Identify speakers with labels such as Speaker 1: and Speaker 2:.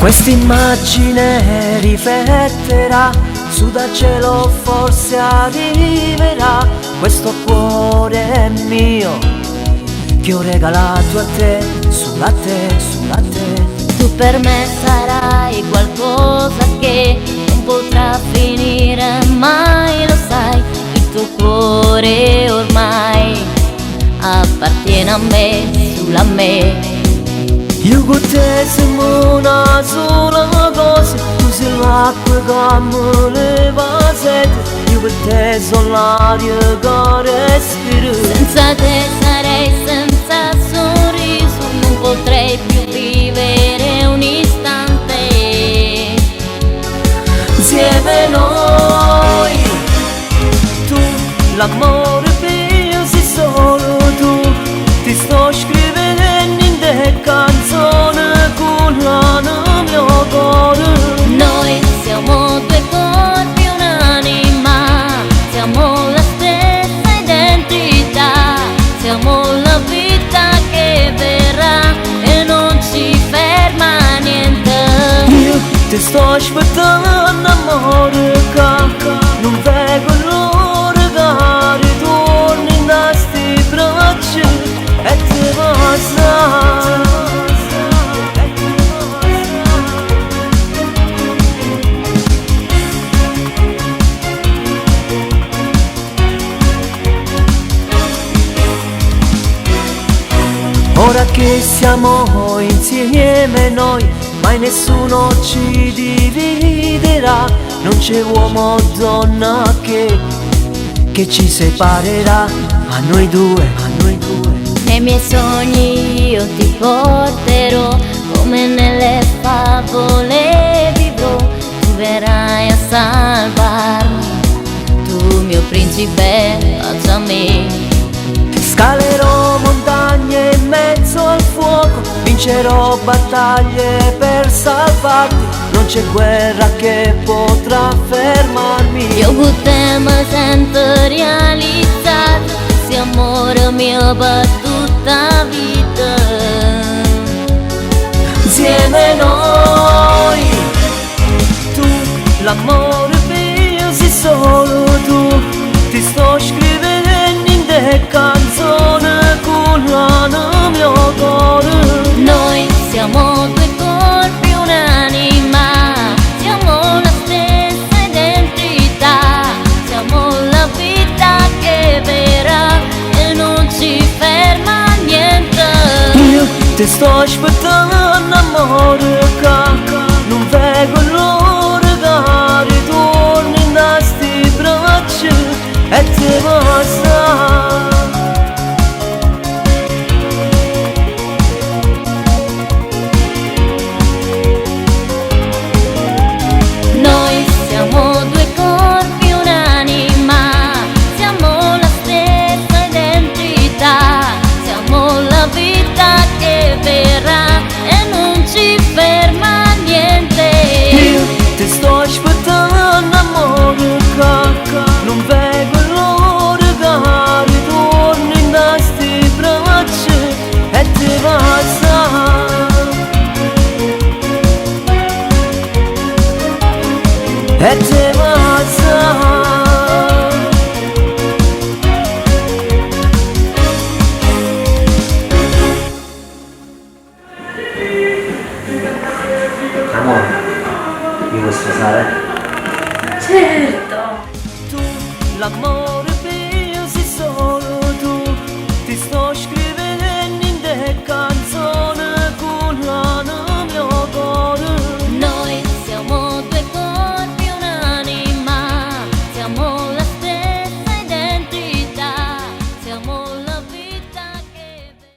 Speaker 1: Quest'immagine rifletterà su dal cielo, forse arriverà questo cuore è mio che ho regalato a te, sulla te, sulla te.
Speaker 2: Tu per me sarai qualcosa che non potrà finire mai, lo sai. Il tuo cuore ormai appartiene a me, sulla me.
Speaker 1: Io con te siamo una sola cosa, tu sei l'acqua che mi leva sete, io per te sono l'aria che respiro.
Speaker 2: Senza te sarei senza sorriso, non potrei più vivere un istante.
Speaker 1: Insieme noi, tu, l'amore mio sei solo tu, ti sto scrivendo in te canzoni con l'anima mio cuore.
Speaker 2: Noi siamo due corpi, un'anima, siamo la stessa identità, siamo la vita che verrà e non ci ferma niente.
Speaker 1: Io ti sto aspettando amore, non vedo l'ora che ritorni da sti braccia e ti basta. Ora che siamo insieme noi, mai nessuno ci dividerà, non c'è uomo o donna che ci separerà, a noi due, a noi due.
Speaker 2: Nei miei sogni io ti porterò, come nelle favole vivrò, tu verrai a salvarmi, tu mio principe, baciami.
Speaker 1: Scalerò montagne in mezzo al fuoco, vincerò battaglie per salvarti, non c'è guerra che potrà fermarmi.
Speaker 2: Io con te mi sento realizzata, sei amore mio per tutta vita.
Speaker 1: Insieme noi, tu, l'amore mio sei solo tu, ti sto scrivendo in te canzoni con l'anima mio cuore.
Speaker 2: Noi siamo due corpi, un'anima, siamo la stessa identità, siamo la vita che verrà e non ci ferma niente.
Speaker 1: Io ti sto aspettando amore, non vedo l'ora che ritorni da sti braccia e ti basta.
Speaker 2: Noi siamo due corpi, un'anima, siamo la stessa identità, siamo la vita che verrà e non ci ferma niente.
Speaker 1: Io ti sto aspettando amore, non vedo l'ora che ritorni da sti braccia e ti basta. E te basta. Amore, mi vuoi sposare?
Speaker 2: Certo.
Speaker 1: Tu, l'amore